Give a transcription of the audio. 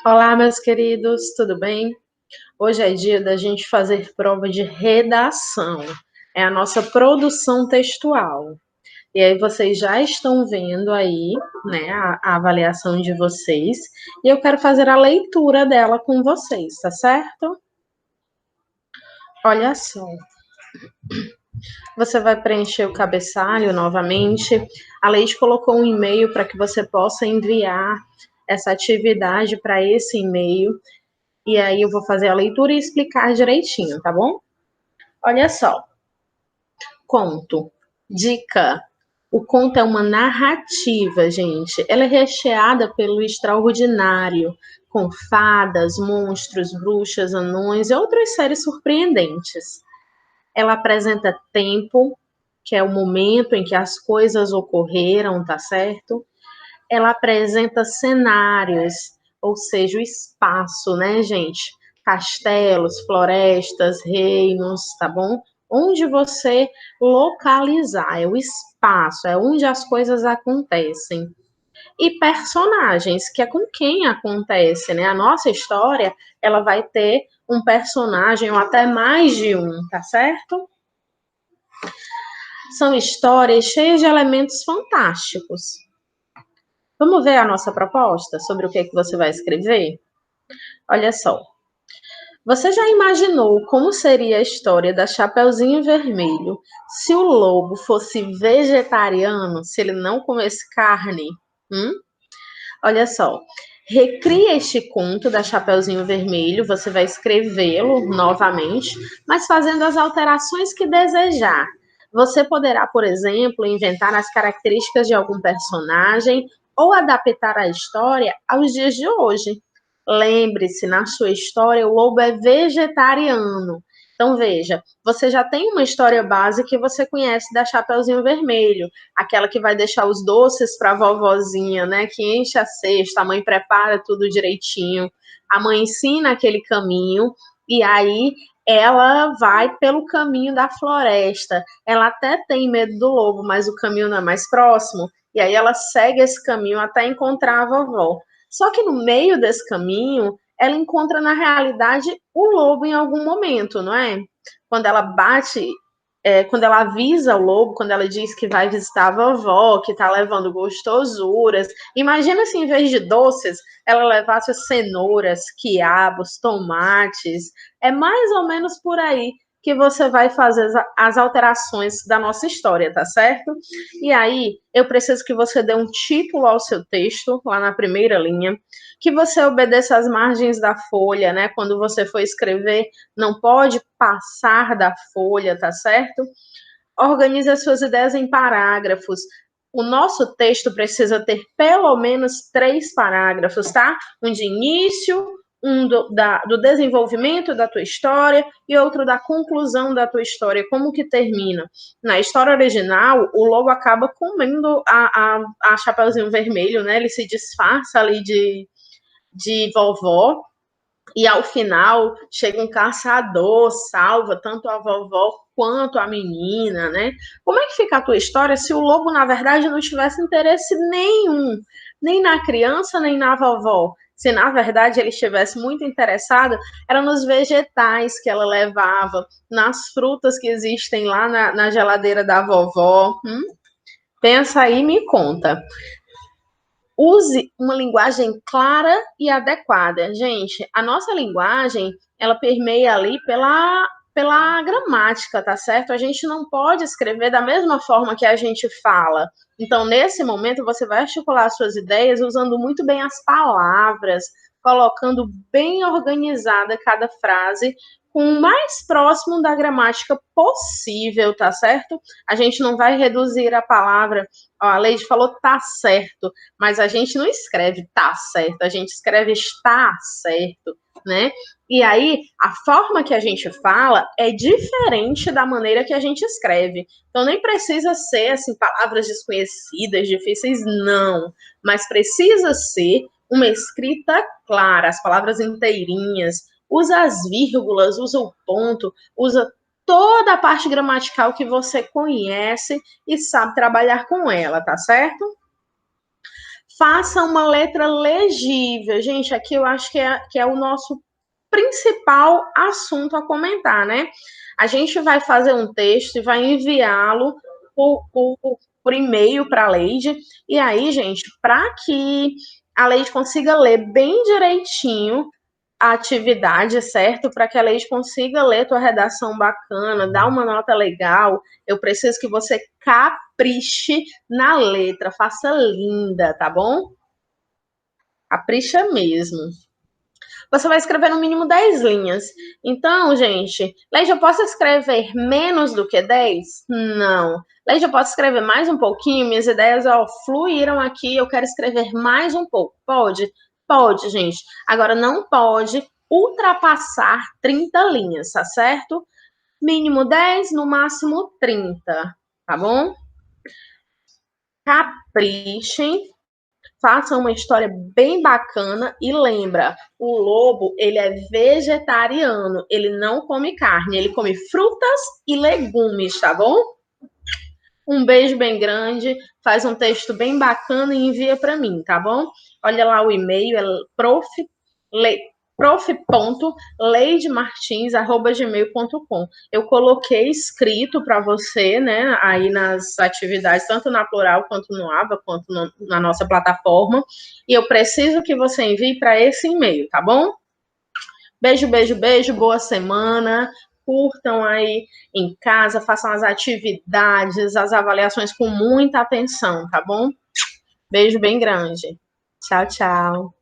Olá, meus queridos, tudo bem? Hoje é dia da gente fazer prova de redação. É a nossa produção textual. E aí vocês já estão vendo aí, né, a avaliação de vocês. E eu quero fazer a leitura dela com vocês, tá certo? Olha só. Você vai preencher o cabeçalho novamente. A Leite colocou um e-mail para que você possa enviar essa atividade para esse e-mail. E aí eu vou fazer a leitura e explicar direitinho, tá bom? Olha só. Conto. Dica. O conto é uma narrativa, gente. Ela é recheada pelo extraordinário, com fadas, monstros, bruxas, anões e outras séries surpreendentes. Ela apresenta tempo, que é o momento em que as coisas ocorreram, tá certo? Ela apresenta cenários, ou seja, o espaço, né, gente? Castelos, florestas, reinos, tá bom? Onde você localizar, é o espaço, é onde as coisas acontecem. E personagens, que é com quem acontece, né? A nossa história, ela vai ter um personagem ou até mais de um, tá certo? São histórias cheias de elementos fantásticos. Vamos ver a nossa proposta sobre o que é que você vai escrever? Olha só. Você já imaginou como seria a história da Chapeuzinho Vermelho se o lobo fosse vegetariano, se ele não comesse carne? Hum? Olha só. Recrie este conto da Chapeuzinho Vermelho, você vai escrevê-lo novamente, mas fazendo as alterações que desejar. Você poderá, por exemplo, inventar as características de algum personagem ou adaptar a história aos dias de hoje. Lembre-se, na sua história, o lobo é vegetariano. Então, veja, você já tem uma história base que você conhece da Chapeuzinho Vermelho, aquela que vai deixar os doces para a vovozinha, né? Que enche a cesta, a mãe prepara tudo direitinho, a mãe ensina aquele caminho, e aí ela vai pelo caminho da floresta. Ela até tem medo do lobo, mas o caminho não é mais próximo, e aí ela segue esse caminho até encontrar a vovó. Só que no meio desse caminho, ela encontra na realidade o lobo em algum momento, não é? Quando ela bate, quando ela avisa o lobo, quando ela diz que vai visitar a vovó, que tá levando gostosuras. Imagina se em vez de doces, ela levasse cenouras, quiabos, tomates. É mais ou menos por aí que você vai fazer as alterações da nossa história, tá certo? E aí, eu preciso que você dê um título ao seu texto, lá na primeira linha, que você obedeça às margens da folha, né? Quando você for escrever, não pode passar da folha, tá certo? Organize as suas ideias em parágrafos. O nosso texto precisa ter pelo menos 3 parágrafos, tá? Um de início, um do desenvolvimento da tua história e outro da conclusão da tua história, como que termina. Na história original, o lobo acaba comendo a Chapeuzinho Vermelho, né? Ele se disfarça ali de vovó, e ao final chega um caçador, salva tanto a vovó quanto a menina, né? Como é que fica a tua história se o lobo, na verdade, não tivesse interesse nenhum, nem na criança, nem na vovó? Se, na verdade, ele estivesse muito interessado, era nos vegetais que ela levava, nas frutas que existem lá na geladeira da vovó. Pensa aí e me conta. Use uma linguagem clara e adequada. Gente, a nossa linguagem, ela permeia ali pela gramática, tá certo? A gente não pode escrever da mesma forma que a gente fala. Então, nesse momento, você vai articular suas ideias usando muito bem as palavras, colocando bem organizada cada frase, com o mais próximo da gramática possível, tá certo? A gente não vai reduzir a palavra. Ó, a Leide falou tá certo, mas a gente não escreve tá certo, a gente escreve está certo, né? E aí, a forma que a gente fala é diferente da maneira que a gente escreve. Então, nem precisa ser, assim, palavras desconhecidas, difíceis, não. Mas precisa ser uma escrita clara, as palavras inteirinhas, usa as vírgulas, usa o ponto, usa toda a parte gramatical que você conhece e sabe trabalhar com ela, tá certo? Faça uma letra legível. Gente, aqui eu acho que é o nosso principal assunto a comentar, né? A gente vai fazer um texto e vai enviá-lo por e-mail para a Leide. E aí, gente, para que a Leide consiga ler bem direitinho a atividade, certo? Para que a Leide consiga ler tua redação bacana, dar uma nota legal, eu preciso que você capriche na letra, faça linda, tá bom? Capricha mesmo. Você vai escrever no mínimo 10 linhas. Então, gente, Leide, eu posso escrever menos do que 10? Não. Leide, eu posso escrever mais um pouquinho? Minhas ideias, ó, fluíram aqui, eu quero escrever mais um pouco. Pode? Pode, gente. Agora, não pode ultrapassar 30 linhas, tá certo? Mínimo 10, no máximo 30, tá bom? Caprichem, façam uma história bem bacana e lembra, o lobo, ele é vegetariano, ele não come carne, ele come frutas e legumes, tá bom? Um beijo bem grande, faz um texto bem bacana e envia para mim, tá bom? Olha lá o e-mail, é prof.leidemartins@gmail.com. Eu coloquei escrito para você, né, aí nas atividades, tanto na Plural quanto no Aba, quanto na nossa plataforma, e eu preciso que você envie para esse e-mail, tá bom? Beijo, beijo, beijo, boa semana. Curtam aí em casa, façam as atividades, as avaliações com muita atenção, tá bom? Beijo bem grande. Tchau, tchau.